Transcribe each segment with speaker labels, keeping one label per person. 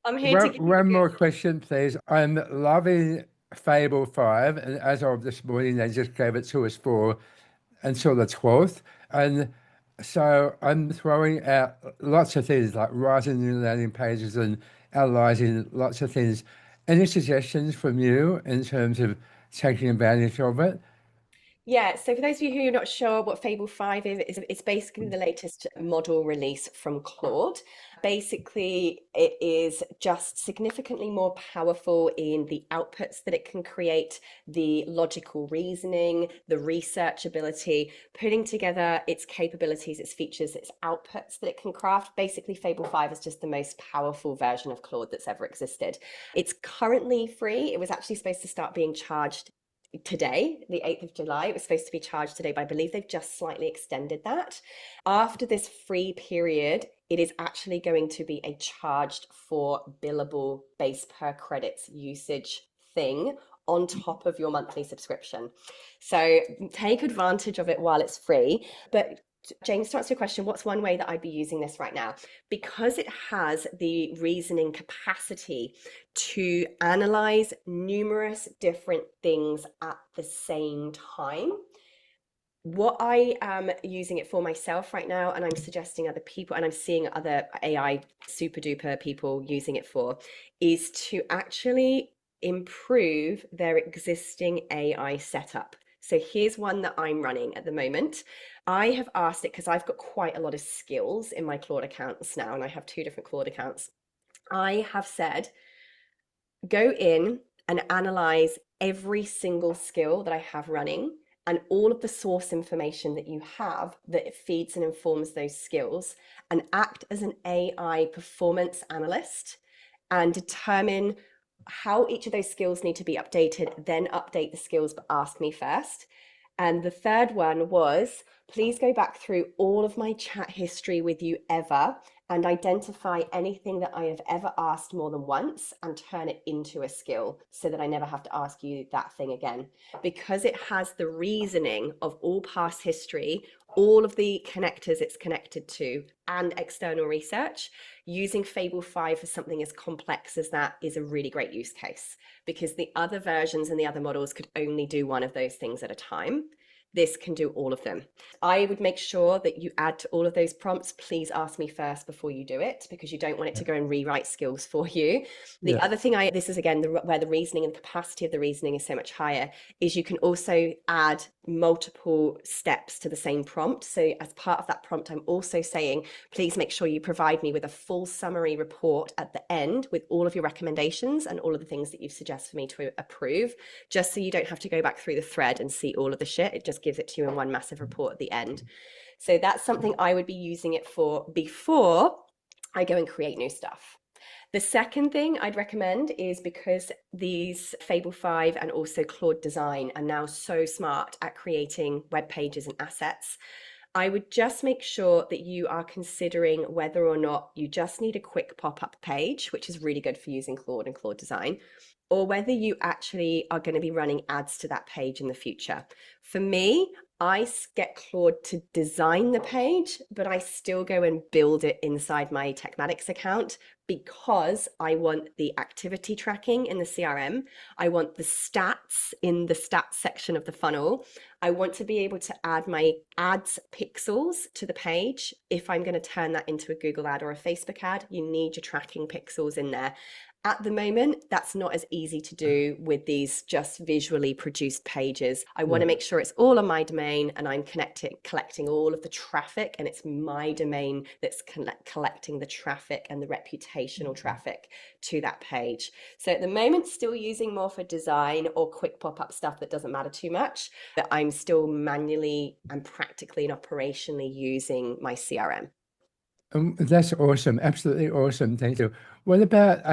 Speaker 1: I'm here to give you the
Speaker 2: One more
Speaker 1: good.
Speaker 2: question, please. I'm loving Fable 5, and as of this morning, they just gave it to us for until the 12th. And so I'm throwing out lots of things like writing new landing pages and analyzing lots of things. Any suggestions from you in terms of taking advantage of it?
Speaker 1: Yeah, so for those of you who are not sure what Fable 5 is, it's basically the latest model release from Claude. Basically, it is just significantly more powerful in the outputs that it can create, the logical reasoning, the research ability, putting together its capabilities, its features, its outputs that it can craft. Basically, Fable 5 is just the most powerful version of Claude that's ever existed. It's currently free. It was actually supposed to start being charged today, the 8th of July. It was supposed to be charged today, but I believe they've just slightly extended that. After this free period, it is actually going to be a charged for billable base per credits usage thing on top of your monthly subscription. So take advantage of it while it's free. But James, to answer your question, what's one way that I'd be using this right now? Because it has the reasoning capacity to analyze numerous different things at the same time. What I am using it for myself right now, and I'm suggesting other people, and I'm seeing other AI super duper people using it for, is to actually improve their existing AI setup. So here's one that I'm running at the moment. I have asked it because I've got quite a lot of skills in my Claude accounts now, and I have two different Claude accounts. I have said, go in and analyze every single skill that I have running and all of the source information that you have that it feeds and informs those skills, and act as an AI performance analyst and determine how each of those skills need to be updated, then update the skills, but ask me first. And the third one was, please go back through all of my chat history with you ever and identify anything that I have ever asked more than once and turn it into a skill so that I never have to ask you that thing again. Because it has the reasoning of all past history, all of the connectors it's connected to, and external research, using Fable 5 for something as complex as that is a really great use case, because the other versions and the other models could only do one of those things at a time. This can do all of them. I would make sure that you add to all of those prompts. Please ask me first before you do it, because you don't want it to go and rewrite skills for you. The
Speaker 2: Yeah.
Speaker 1: other thing this is again where the reasoning and the capacity of the reasoning is so much higher, is you can also add multiple steps to the same prompt. So as part of that prompt, I'm also saying, please make sure you provide me with a full summary report at the end with all of your recommendations and all of the things that you've suggested for me to approve, just so you don't have to go back through the thread and see all of the shit. It just gives it to you in one massive report at the end. So that's something I would be using it for before I go and create new stuff. The second thing I'd recommend is, because these Fable 5 and also Claude Design are now so smart at creating web pages and assets, I would just make sure that you are considering whether or not you just need a quick pop-up page, which is really good for using Claude and Claude Design, or whether you actually are going to be running ads to that page in the future. For me, I get Claude to design the page, but I still go and build it inside my Techmatics account, because I want the activity tracking in the CRM. I want the stats in the stats section of the funnel. I want to be able to add my ads pixels to the page. If I'm going to turn that into a Google ad or a Facebook ad, you need your tracking pixels in there. At the moment, that's not as easy to do with these just visually produced pages. I want
Speaker 2: Yeah.
Speaker 1: to make sure it's all on my domain and I'm collecting all of the traffic, and it's my domain that's collecting the traffic and the reputational traffic to that page. So at the moment, still using more for design or quick pop-up stuff that doesn't matter too much, but I'm still manually and practically and operationally using my CRM.
Speaker 2: That's awesome. Absolutely awesome. Thank you. What about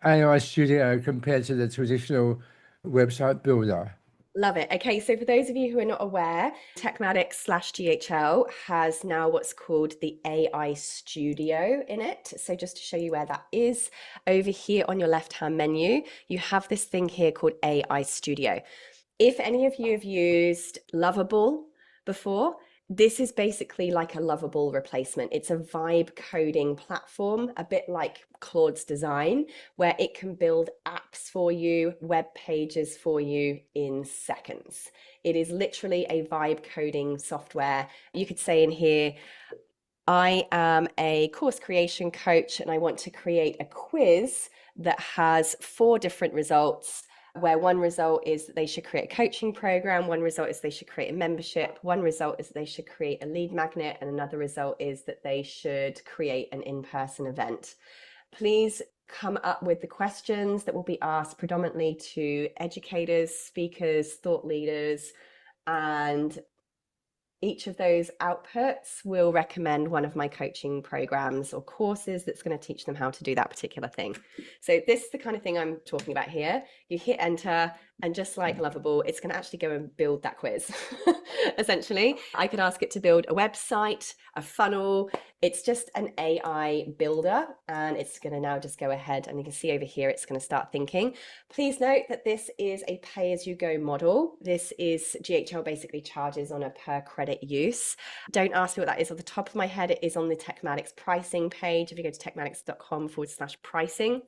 Speaker 2: AI Studio compared to the traditional website builder?
Speaker 1: Love it. Okay, so for those of you who are not aware, Techmatics/GHL has now what's called the AI Studio in it. So just to show you where that is, over here on your left-hand menu, you have this thing here called AI Studio. If any of you have used Lovable before, This is basically like a lovable replacement. It's a vibe coding platform, a bit like Claude's design, where it can build apps for you, web pages for you in seconds. It is literally a vibe coding software. You could say in here, I am a course creation coach and I want to create a quiz that has four different results. Where one result is that they should create a coaching program, one result is they should create a membership, one result is they should create a lead magnet, and another result is that they should create an in person event. Please come up with the questions that will be asked predominantly to educators, speakers, thought leaders, and each of those outputs will recommend one of my coaching programs or courses that's going to teach them how to do that particular thing. So this is the kind of thing I'm talking about here. You hit enter, and just like Lovable, it's going to actually go and build that quiz. Essentially, I could ask it to build a website, a funnel. It's just an AI builder, and it's going to now just go ahead, and you can see over here, it's going to start thinking. Please note that this is a pay-as-you-go model. This is GHL basically charges on a per credit use. Don't ask me what that is off the top of my head. It is on the Techmatics pricing page. If you go to techmatics.com/pricing,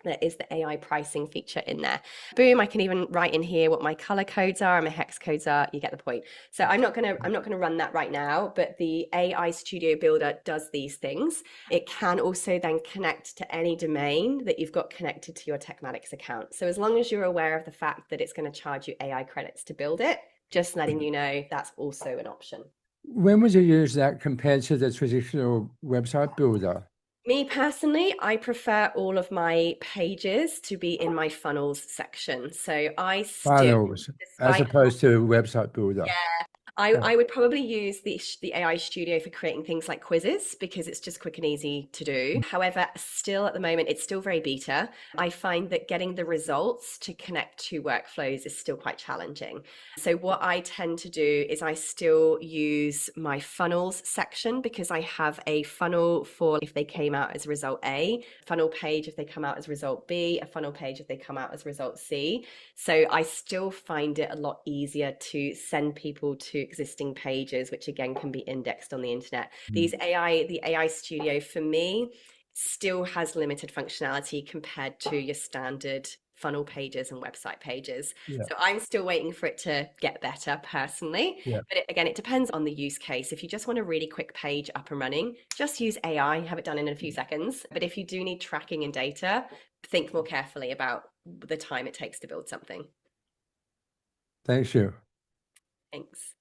Speaker 1: there is the AI pricing feature in there. Boom, I can even write in here what my color codes are and my hex codes are. You get the point. So I'm not gonna run that right now, but the AI Studio Builder does these things. It can also then connect to any domain that you've got connected to your Techmatics account. So as long as you're aware of the fact that it's going to charge you AI credits to build it, just letting you know that's also an option.
Speaker 2: When would you use that compared to the traditional website builder?
Speaker 1: Me personally, I prefer all of my pages to be in my funnels section. So I still,
Speaker 2: Funnels, as
Speaker 1: despite
Speaker 2: opposed to website builder.
Speaker 1: I would probably use the AI Studio for creating things like quizzes because it's just quick and easy to do. However, still at the moment, it's still very beta. I find that getting the results to connect to workflows is still quite challenging. So what I tend to do is I still use my funnels section because I have a funnel for if they came out as result A, funnel page if they come out as result B, a funnel page if they come out as result C. So I still find it a lot easier to send people to existing pages, which again can be indexed on the internet.
Speaker 2: Mm.
Speaker 1: The AI Studio for me still has limited functionality compared to your standard funnel pages and website pages.
Speaker 2: Yeah,
Speaker 1: So I'm still waiting for it to get better personally.
Speaker 2: yeah.
Speaker 1: But again, it depends on the use case. If you just want a really quick page up and running, just use AI, have it done in a few seconds. But if you do need tracking and data, think more carefully about the time it takes to build something.
Speaker 2: Thank you.
Speaker 1: Thanks.